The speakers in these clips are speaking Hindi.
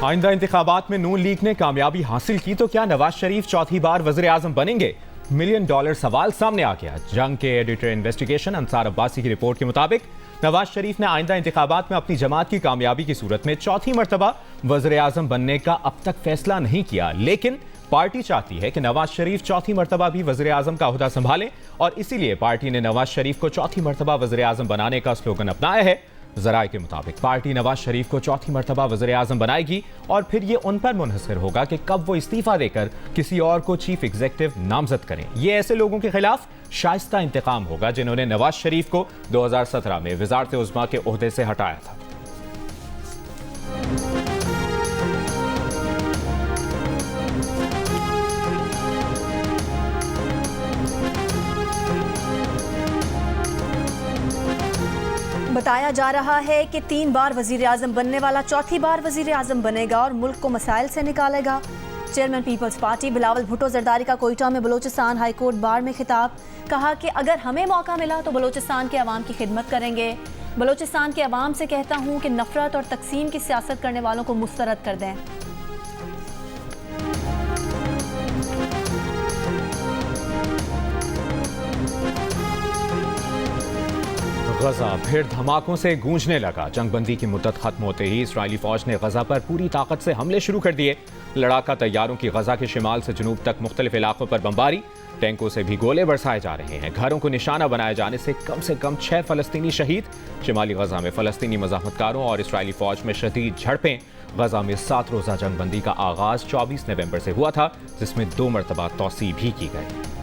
आइंदा इंतखाबात में नून लीग ने कामयाबी हासिल की तो क्या नवाज शरीफ चौथी बार वज़ीर आज़म बनेंगे? $1 मिलियन सवाल सामने आ गया। जंग के एडिटर इन्वेस्टिगेशन अंसार अब्बासी की रिपोर्ट के मुताबिक नवाज शरीफ ने आइंदा इंतखाबात में अपनी जमात की कामयाबी की सूरत में चौथी मरतबा वज़ीर आज़म बनने का अब तक फैसला नहीं किया, लेकिन पार्टी चाहती है कि नवाज शरीफ चौथी मरतबा भी वज़ीर आज़म का ओहदा संभालें और इसीलिए पार्टी ने नवाज शरीफ को चौथी मरतबा वज़ीर आज़म बनाने का स्लोगन अपनाया है। ज़राए के मुताबिक पार्टी नवाज शरीफ को चौथी मरतबा वज़ीर आज़म बनाएगी और फिर ये उन पर मुनहसर होगा कि कब वो इस्तीफा देकर किसी और को चीफ एग्जीक्यूटिव नामजद करें। ये ऐसे लोगों के खिलाफ शाइस्ता इंतकाम होगा जिन्होंने नवाज शरीफ को 2017 में वज़ारत उज़्मा के ओहदे से हटाया था। बताया जा रहा है कि 3 बार वज़ीर आज़म बनने वाला चौथी बार वज़ीर आज़म बनेगा और मुल्क को मसाइल से निकालेगा। चेयरमैन पीपल्स पार्टी बिलावल भुट्टो जरदारी का कोयटा में बलोचिस्तान हाई कोर्ट बार में खिताब, कहा कि अगर हमें मौका मिला तो बलोचिस्तान के अवाम की खिदमत करेंगे। बलोचिस्तान के अवाम से कहता हूँ कि नफरत और तकसीम की सियासत करने वालों को मुस्तरद कर दें। गजा फिर धमाकों से गूंजने लगा। जंगबंदी की मुद्दत खत्म होते ही इस्राएली फौज ने गजा पर पूरी ताकत से हमले शुरू कर दिए। लड़ाका तैयारों की गजा के शिमाल से जुनूब तक मुख्तलिफ इलाकों पर बमबारी, टैंकों से भी गोले बरसाए जा रहे हैं। घरों को निशाना बनाए जाने से कम 6 फलस्तीनी शहीद। शिमाली गजा में फलस्तीनी मज़ाहमतकारों और इस्राएली फौज में शदीद झड़पें। गजा में 7 रोज़ा जंगबंदी का आगाज 24 नवंबर से हुआ था, जिसमें 2 मरतबा तौसी भी की गई।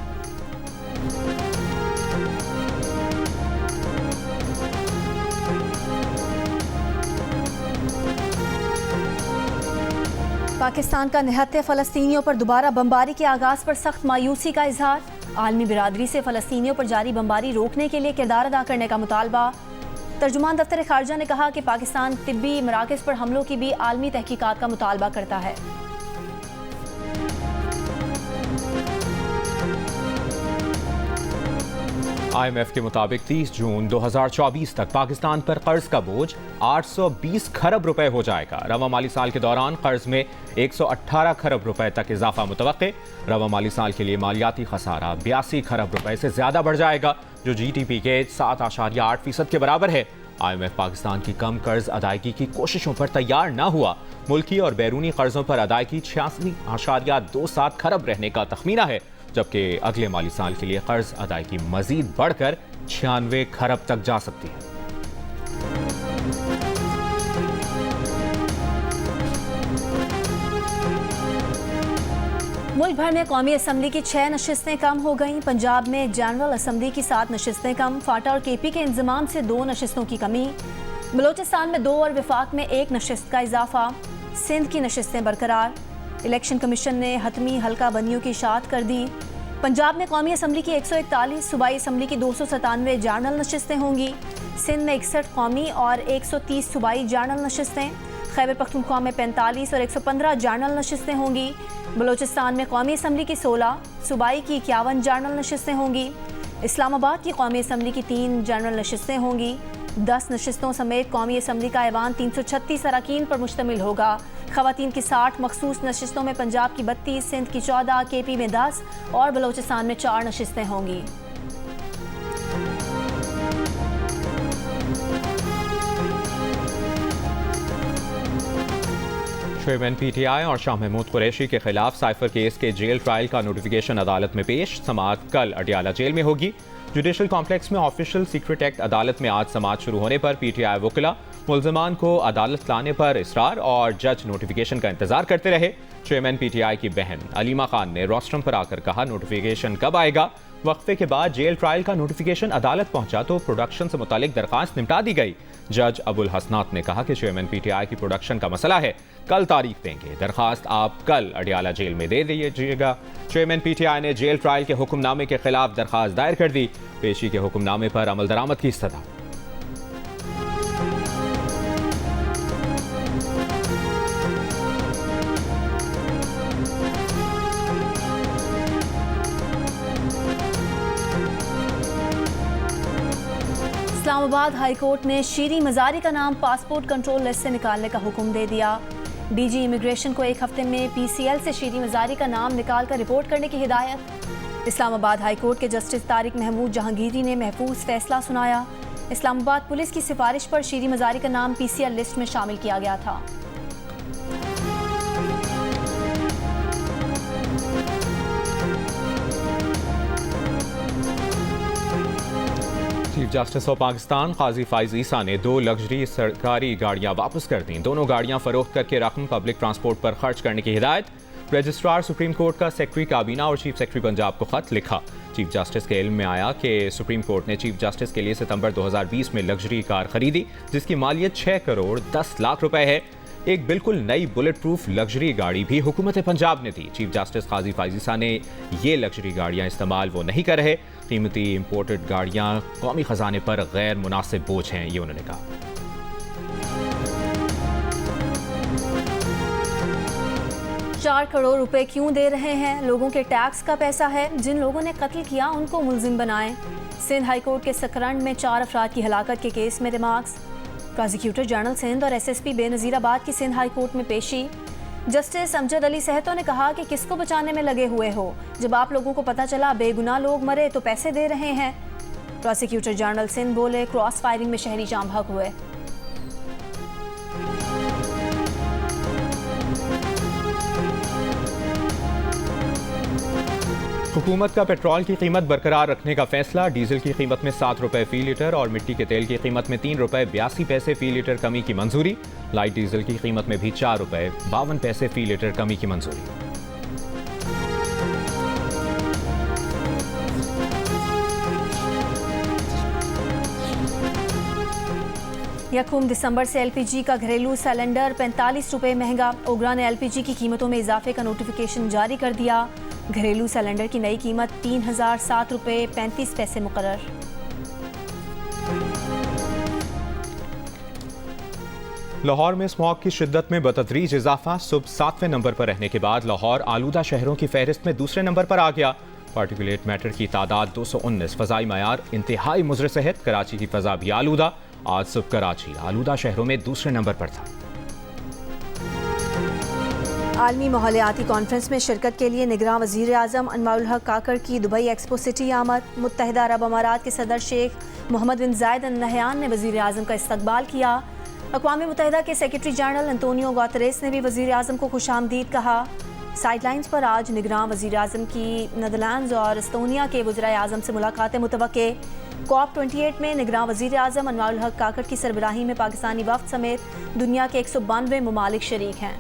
पाकिस्तान का निहत्ते फ़लस्तीनियों पर दोबारा बमबारी के आगाज़ पर सख्त मायूसी का इजहार। आलमी बिरादरी से फ़लस्तीनियों पर जारी बमबारी रोकने के लिए किरदार अदा करने का मुतालबा। तर्जुमान दफ्तर खारजा ने कहा कि पाकिस्तान तिब्बी मराकज़ पर हमलों की भी आलमी तहकीकात का मुतालबा करता है। IMF के मुताबिक 30 जून 2024 तक पाकिस्तान पर कर्ज का बोझ 820 खरब रुपए हो जाएगा। रवा माली साल के दौरान कर्ज में 118 खरब रुपए तक इजाफा मुतवक्के। रवा माली साल के लिए मालियाती खसारा 82 खरब रुपए से ज्यादा बढ़ जाएगा, जो GDP के 7.8% के बराबर है। IMF पाकिस्तान की कम कर्ज अदायगी की कोशिशों पर तैयार न हुआ। मुल्की और बैरूनी कर्जों पर अदायगी 86.27 खरब रहने का तखमीना है, जबकि अगले माली साल के लिए कर्ज अदायगी मजीद बढ़कर 96 खरब तक जा सकती है। मुल्क भर में कौमी असम्बली की 6 नशिस्तें कम हो गईं। पंजाब में जनरल असम्बली की 7 नशिस्तें कम। फाटा और KP के इंतजाम से 2 नशिस्तों की कमी। बलोचिस्तान में 2 और विफाक में 1 नशिस्त का इजाफा। सिंध की नशिस्तें बरकरार। इलेक्शन कमीशन ने हतमी हल्का बंदियों की इशाअत कर दी। पंजाब में कौमी असम्बली की 141, सूबाई असम्बली की 297 जनरल नशिस्तें होंगी। सिंध में 61 कौमी और 130 सूबाई जनरल नशिस्तें। खैबर पख्तूनख्वा में 45 और 115 जनरल नशिस्तें होंगी। बलोचिस्तान में कौमी असम्बली की 16, सूबाई की 51 जनरल नशिस्तें होंगी। इस्लामाबाद की कौमी असम्बली की 3 जनरल नशिस्तें होंगी। 10 नशिस्तों समेत कौमी असम्बली का ऐवान 336 अरकान पर मुश्तमिल होगा। ख़वातीन की 60 मखसूस नशिस्तों में पंजाब की 32, सिंध की 14, KP में 10 और बलोचिस्तान में 4 नशिस्तें होंगी। चेयरमैन PTI और शाह महमूद कुरैशी के खिलाफ साइफर केस के जेल ट्रायल का नोटिफिकेशन अदालत में पेश। समाअत कल अडियाला जेल में होगी। जुडिशल कॉम्प्लेक्स में ऑफिशियल सीक्रेट एक्ट अदालत में आज समाअत शुरू होने पर PTI वकीला मुल्ज़िमान को अदालत लाने पर इसरार और जज नोटिफिकेशन का इंतजार करते रहे। चेयरमैन PTI की बहन अलीमा खान ने रोस्ट्रम पर आकर कहा, नोटिफिकेशन कब आएगा? वक्फे के बाद जेल ट्रायल का नोटिफिकेशन अदालत पहुंचा तो प्रोडक्शन से मुतालिक दरखास्त निपटा दी गई। जज अबुल हसनात ने कहा कि चेयरमैन PTI की प्रोडक्शन का मसला है, कल तारीख देंगे। दरखास्त आप कल अडियाला जेल में दे दीजिएगा। चेयरमैन PTI ने जेल ट्रायल के हुक्मनामे के खिलाफ दरखास्त दायर कर दी। पेशी के हुक्मनामे पर अमल दरामद की इस्तदा। इस्लामाबाद हाई कोर्ट ने शीरी मजारी का नाम पासपोर्ट कंट्रोल लिस्ट से निकालने का हुक्म दे दिया। डीजी इमिग्रेशन को 1 हफ्ते में पीसीएल से शीरी मजारी का नाम निकालकर रिपोर्ट करने की हिदायत। इस्लामाबाद हाई कोर्ट के जस्टिस तारिक महमूद जहांगीरी ने महफूज फैसला सुनाया। इस्लामाबाद पुलिस की सिफारिश पर शीरी मजारी का नाम पीसीएल लिस्ट में शामिल किया गया था। चीफ जस्टिस ऑफ पाकिस्तान काजी फाइज ईसा ने 2 लग्जरी सरकारी गाड़ियां वापस कर दी। दोनों गाड़ियां फरोख्त करके रकम पब्लिक ट्रांसपोर्ट पर खर्च करने की हिदायत। रजिस्ट्रार सुप्रीम कोर्ट का सेक्रेटरी काबीना और चीफ सेक्रेटरी पंजाब को खत लिखा। चीफ जस्टिस के इल्म में आया कि सुप्रीम कोर्ट ने चीफ जस्टिस के लिए सितंबर 2020 में लग्जरी कार खरीदी जिसकी मालियत 6 करोड़ 10 लाख रुपए है। एक बिल्कुल नई बुलेट प्रूफ लग्जरी गाड़ी भी हुकूमत पंजाब ने दी। चीफ जस्टिस काजी फाइज ईसा ने ये लग्जरी गाड़ियां इस्तेमाल वो नहीं कर रहे। कीमती इंपोर्टेड गाड़ियां कौमी खजाने पर गैर मुनासिब बोझ हैं, ये उन्होंने कहा। 4 करोड़ रुपए क्यों दे रहे हैं? लोगों के टैक्स का पैसा है। जिन लोगों ने कत्ल किया उनको मुलजिम बनाएं। सिंध हाई कोर्ट के सकरंड में 4 अफराद की हलाकत के केस में रिमार्क्स। प्रोसिक्यूटर जनरल सिंध और एसएसपी बेनजीराबाद की सिंध हाई कोर्ट में पेशी। जस्टिस अमजद अली सहतो ने कहा कि किसको बचाने में लगे हुए हो? जब आप लोगों को पता चला बेगुनाह लोग मरे तो पैसे दे रहे हैं। प्रोसिक्यूटर जनरल सिंध बोले क्रॉस फायरिंग में शहरी जाम भाग हुए। हुकूमत का पेट्रोल की कीमत बरकरार रखने का फैसला। डीजल की कीमत में 7 रुपए फी लीटर और मिट्टी के तेल की कीमत में 3 रुपए 82 पैसे फी लीटर कमी की मंजूरी। लाइट डीजल की कीमत में भी 4 रुपए 52 पैसे फी लीटर कमी की मंजूरी। यकम दिसंबर से एलपीजी का घरेलू सिलेंडर 45 रुपए महंगा। ओगरा ने एलपीजी की कीमतों में इजाफे का नोटिफिकेशन जारी कर दिया। घरेलू सिलेंडर की नई कीमत 3007 रुपए 35 पैसे मुकर्रर। लाहौर में स्मॉग की शिद्दत में बतदरीज इजाफा। सुबह 7वें नंबर पर रहने के बाद लाहौर आलूदा शहरों की फहरिस्त में दूसरे नंबर पर आ गया। पार्टिकुलेट मैटर की तादाद 219। फ़ज़ाई मयार इंतहाई मुज़र सेहत। कराची की फ़ज़ा भी आलूदा। आज सुबह कराची आलूदा शहरों में दूसरे नंबर पर था। आलमी माहौलियाती कॉन्फ्रेंस में शिरकत के लिए निगरान वज़ीर आज़म अनवारुल हक काकड़ की दुबई एक्सपो सिटी आमद। मुत्तहिदा अरब अमारात के सदर शेख मोहम्मद बिन जायद अल नहयान ने वज़ीर आज़म का इस्तकबाल किया। अक़वाम मुत्तहिदा के सेक्रेटरी जनरल अंतोनियो गुतेरेस ने भी वज़ीर आज़म को खुशामदीद कहा। साइडलाइंस पर आज निगरान वज़ीर आज़म की नीदरलैंड्स और एस्तोनिया के वज़ीर आज़म से मुलाकातें मुतवक्के। COP28 में निगरान वज़ीर आज़म अनवारुल हक काकड़ की सरबराही में पाकिस्तानी वफ़द समेत दुनिया के 192 ममालिक शरीक हैं।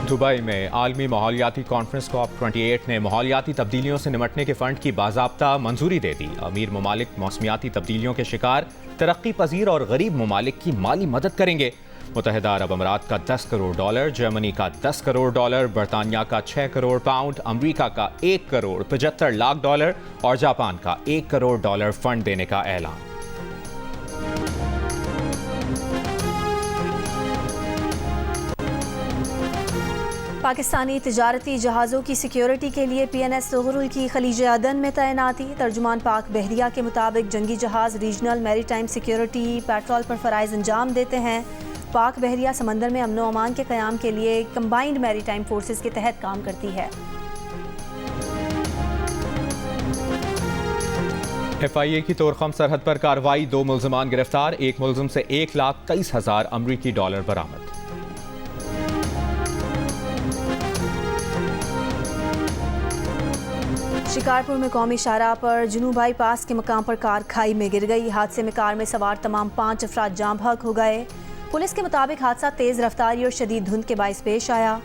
दुबई में आलमी माहौलियाती कॉन्फ्रेंस COP28 ने माहौलियाती तब्दीलियों से निमटने के फंड की बाज़ाब्ता मंजूरी दे दी। अमीर ममालिक मौसमियाती तब्दीलियों के शिकार तरक्की पजीर और गरीब ममालिक की माली मदद करेंगे। मुत्तहिदा अरब अमारात का $10 करोड़, जर्मनी का $10 करोड़, बरतानिया का 6 करोड़ पाउंड, अमरीका का $1 करोड़ 75 लाख और जापान का $1 करोड़ फंड देने का ऐलान। पाकिस्तानी तिजारती जहाज़ों की सिक्योरिटी के लिए PNS ज़ुहरुल की खलीज अदन में तैनाती। तर्जुमान पाक बहरिया के मुताबिक जंगी जहाज़ रीजनल मैरीटाइम सिक्योरिटी पेट्रोल पर फ़राइज़ अंजाम देते हैं। पाक बहरिया समंदर में अमन व अमान के क़याम के लिए कंबाइंड मैरीटाइम फोर्सेस के तहत काम करती है। FIA की तोरखम सरहद पर कार्रवाई। 2 मुल्ज़िमान गिरफ्तार। एक मुल्ज़िम से $1,23,000 अमरीकी बरामद। शिकारपुर में कौमी शाहराह पर जुनूब बाईपास के मकाम पर कार खाई में गिर गई। हादसे में कार में सवार तमाम 5 अफराद जाम भाग हो गए। पुलिस के मुताबिक हादसा तेज़ रफ्तारी और शदीद धुंध के बाइस पेश आया।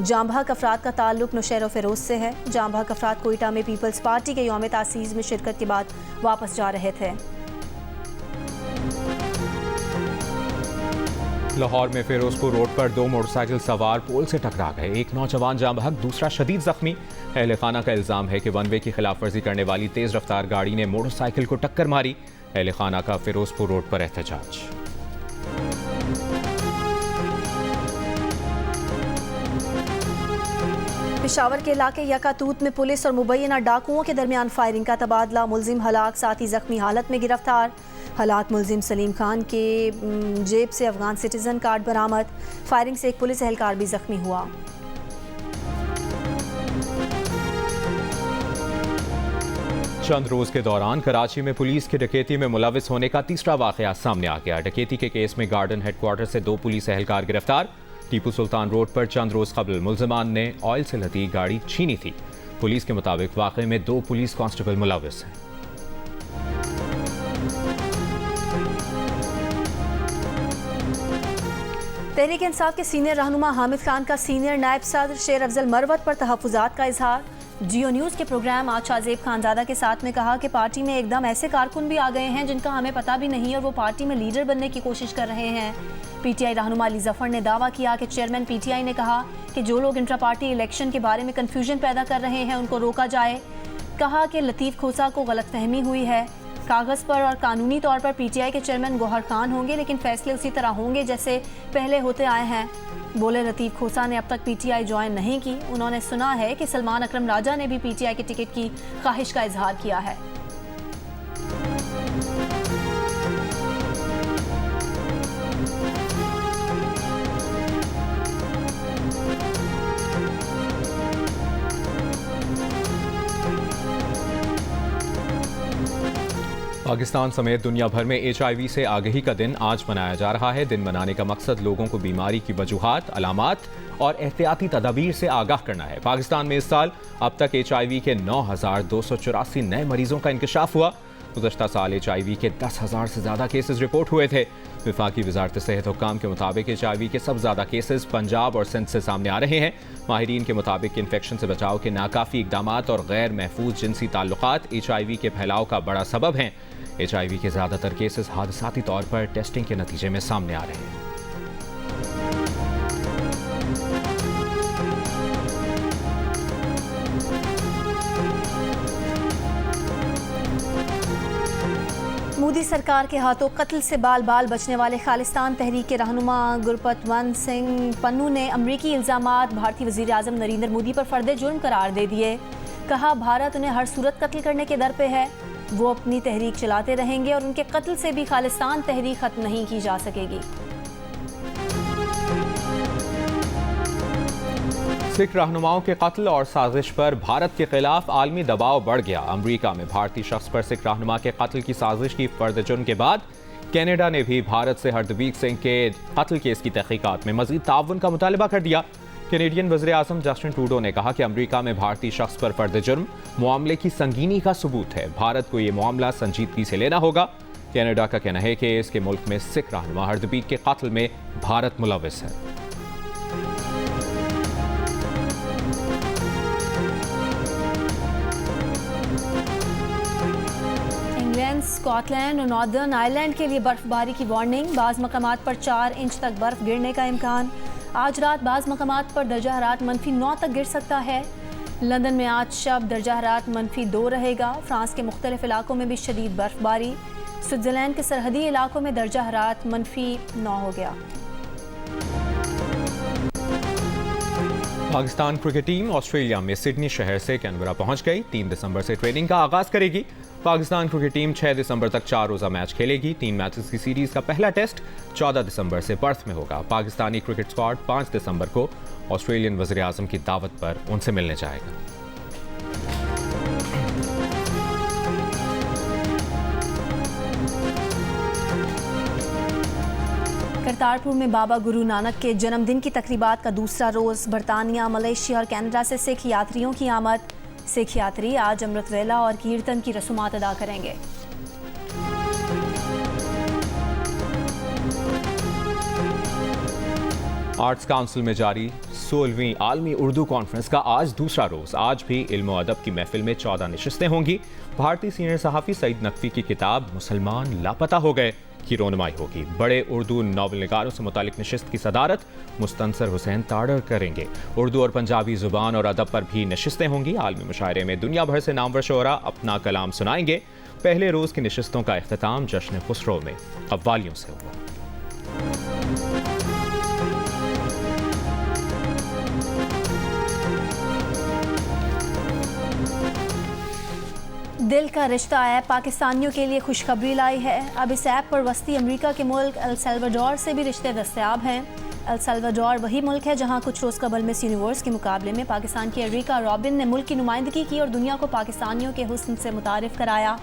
जाम भाग अफराद का ताल्लुक नौशहर फ़िरोज से है। जाम भाग अफराद कोयटा में पीपल्स पार्टी के यौम तासीस में शिरकत के बाद वापस जा रहे थे। लाहौर में फिरोजपुर रोड पर 2 मोटरसाइकिल सवार पोल से टकरा गए। एक नौजवान जाम बहक, दूसरा शदीद जख्मी। अहले खाना का इल्जाम है कि वन वे की खिलाफ वर्जी करने वाली तेज रफ्तार गाड़ी ने मोटरसाइकिल को टक्कर मारी। अहले खाना का फिरोजपुर रोड पर एहतजाज। पेशावर के इलाके यकातूत में पुलिस और मुबैना डाकुओं के दरमियान फायरिंग का तबादला, मुलजिम हलाक, साथ ही जख्मी हालत में गिरफ्तार। हलाक मुलजिम सलीम खान के जेब से अफगान सिटीजन कार्ड बरामद। फायरिंग से एक पुलिस एहलकार भी जख्मी हुआ। चंद रोज के दौरान कराची में पुलिस की डकैती में मुलविस होने का तीसरा वाकया सामने आ गया। डकैती के केस में गार्डन हेडक्वार्टर से 2 पुलिस एहलकार गिरफ्तार। टीपू सुल्तान रोड पर चंद रोज कबल मुलजमान ने ऑयल से लदी गाड़ी छीनी थी। पुलिस के मुताबिक वाकये में 2 पुलिस कांस्टेबल मुलविस हैं। तहरीक इंसाफ के सीनियर रहनुमा हामिद खान का सीनियर नायब सदर शेर अफजल मरवत पर तहफ़्फ़ुज़ात का इजहार। जियो न्यूज़ के प्रोग्राम आचा जेब खानजादा के साथ में कहा कि पार्टी में एकदम ऐसे कारकुन भी आ गए हैं जिनका हमें पता भी नहीं और वो पार्टी में लीडर बनने की कोशिश कर रहे हैं। पीटीआई रहनुमा अली जफर ने दावा किया कि चेयरमैन पीटीआई ने कहा कि जो लोग इंट्रा पार्टी इलेक्शन के बारे में कन्फ्यूजन पैदा कर रहे हैं उनको रोका जाए। कहा कि लतीफ़ खोसा को गलतफहमी हुई है। कागज़ पर और कानूनी तौर पर पीटीआई के चेयरमैन गौहर खान होंगे, लेकिन फैसले उसी तरह होंगे जैसे पहले होते आए हैं। बोले लतीफ़ खोसा ने अब तक पीटीआई ज्वाइन नहीं की। उन्होंने सुना है कि सलमान अकरम राजा ने भी पीटीआई के टिकट की ख्वाहिश का इजहार किया है। पाकिस्तान समेत दुनिया भर में HIV से आगाही का दिन आज मनाया जा रहा है। दिन मनाने का मकसद लोगों को बीमारी की वजूहात, अलामात और एहतियाती तदाबीर से आगाह करना है। पाकिस्तान में इस साल अब तक HIV के 9,284 नए मरीजों का इंकशाफ हुआ। गुज़श्ता साल HIV के 10,000 से ज़्यादा केसेस रिपोर्ट हुए थे। वफाकी वजारत सेहत हुक्काम के मुताबिक HIV के सबसे ज़्यादा केसेस पंजाब और सिंध से सामने आ रहे हैं। माहिरीन के मुताबिक इन्फेक्शन से बचाव के नाकाफ़ी इक़दामात और गैर महफूज जिनसी ताल्लुकात HIV के फैलाव का बड़ा सबब हैं। HIV के ज़्यादातर केसेस हादसाती तौर पर टेस्टिंग के नतीजे में सामने आ रहे हैं। मोदी सरकार के हाथों कत्ल से बाल बाल बचने वाले खालिस्तान तहरीक के रहनुमा गुरपतवंत सिंह पन्नू ने अमरीकी इल्ज़ामात भारतीय वज़ीर आज़म नरेंद्र मोदी पर फ़र्द जुर्म करार दे दिए। कहा भारत उन्हें हर सूरत कत्ल करने के दर पे है। वो अपनी तहरीक चलाते रहेंगे और उनके कत्ल से भी खालिस्तान तहरीक खत्म नहीं की जा सकेगी। सिख रहनुमाओं के कत्ल और साजिश पर भारत के खिलाफ आलमी दबाव बढ़ गया। अमरीका में भारतीय शख्स पर सिख रहनुमा के कत्ल की साजिश की फर्द जुर्म के बाद कनाडा ने भी भारत से हरदीप सिंह के कत्ल केस की तहकीकात में मजीद ताउन का मुतालबा कर दिया। कैनेडियन वज़ीर आज़म जस्टिन ट्रूडो ने कहा कि अमरीका में भारतीय शख्स पर फर्द जुर्म मामले की संगीनी का सबूत है। भारत को ये मामला संजीदगी से लेना होगा। कनाडा का कहना है कि इसके मुल्क में सिख रहनुमा हरदीप के कत्ल में भारत मुलविस है। इंग्लैंड, स्कॉटलैंड और नॉर्दर्न आयरलैंड के लिए बर्फबारी की वार्निंग। बाज़ मकामात पर 4 इंच तक बर्फ गिरने का इम्कान। आज रात बाज़ मकामात पर दर्जा हरारत -9 तक गिर सकता है। लंदन में आज शब दर्जा हरारत -2 रहेगा। फ्रांस के मुख्तलिफ इलाकों में भी शदीद बर्फबारी। स्विट्ज़रलैंड के सरहदी इलाकों में दर्जा हरारत -9 हो गया। पाकिस्तान क्रिकेट टीम ऑस्ट्रेलिया में सिडनी शहर से कैनबरा पहुंच गई। 3 दिसंबर से ट्रेनिंग का आगाज करेगी। पाकिस्तान क्रिकेट टीम 6 दिसंबर तक 4 रोज़ा मैच खेलेगी। 3 मैचेस की सीरीज का पहला टेस्ट 14 दिसंबर से पर्थ में होगा। पाकिस्तानी क्रिकेट स्क्वाड 5 दिसंबर को ऑस्ट्रेलियन वज़ीर आज़म की दावत पर उनसे मिलने जाएगा। करतारपुर में बाबा गुरु नानक के जन्मदिन की तकरीबात का दूसरा रोज़। बरतानिया, मलेशिया और कनाडा से सिख यात्रियों की आमद। सिख यात्री आज अमृत वेला और कीर्तन की रसूमात अदा करेंगे। आर्ट्स काउंसिल में जारी 16वीं आलमी उर्दू कॉन्फ्रेंस का आज दूसरा रोज़। आज भी इल्म और अदब की महफिल में 14 नशिस्तें होंगी। भारतीय सीनियर सहाफ़ी सईद नकवी की किताब मुसलमान लापता हो गए की रोनुमाई होगी। बड़े उर्दू नावल निगारों से मुतालिक नशिस्त की सदारत मुस्तनसर हुसैन ताड़र करेंगे। उर्दू और पंजाबी ज़ुबान और अदब पर भी नशिस्तें होंगी। आलमी मुशायरे में दुनिया भर से नामवर शोरा अपना कलाम सुनाएंगे। पहले रोज़ की नशिस्तों का इख्तिताम जश्न खुसरो में कव्वालियों से हुआ। दिल का रिश्ता ऐप पाकिस्तानियों के लिए खुशखबरी लाई है। अब इस ऐप पर वस्ती अमेरिका के मुल्क एल सल्वाडोर से भी रिश्ते दस्तयाब हैं। एल सल्वाडोर वही मुल्क है जहां कुछ रोज़ कबल मिस यूनिवर्स के मुकाबले में पाकिस्तान की एरिका रॉबिन ने मुल्क की नुमाइंदगी की और दुनिया को पाकिस्तानियों के हुस्न से मुतारिफ कराया।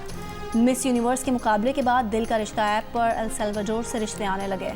मिस यूनिवर्स के मुकाबले के बाद दिल का रिश्ता ऐप पर एल सल्वाडोर से रिश्ते आने लगे।